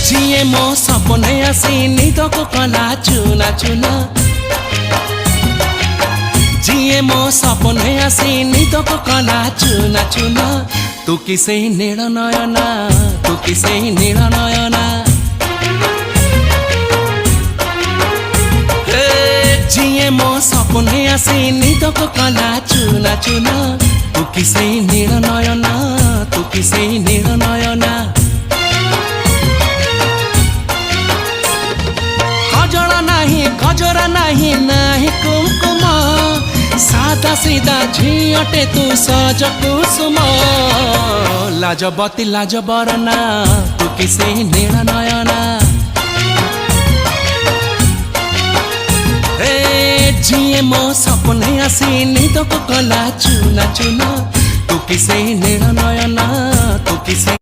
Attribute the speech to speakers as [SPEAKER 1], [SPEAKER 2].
[SPEAKER 1] जिए मो सपने आसी निदको कला चुना चुना जिए मो सपने आसी निदको कला चुना चुना तू किसे नील नयना तू किसे नील नयना जिए मो सपने आसी निदको कला चुना चुना तू किसे नील नयना तू किसे नील नयना गजरा नहीं नाही कुमकुम सादा सीधा झियटे तू सज कुसुम लाजबती लाज बरना तू किसे नील नयना जिए मो सपने आसी निदको कला चुना चुना तू किसे नील नयना तू किसे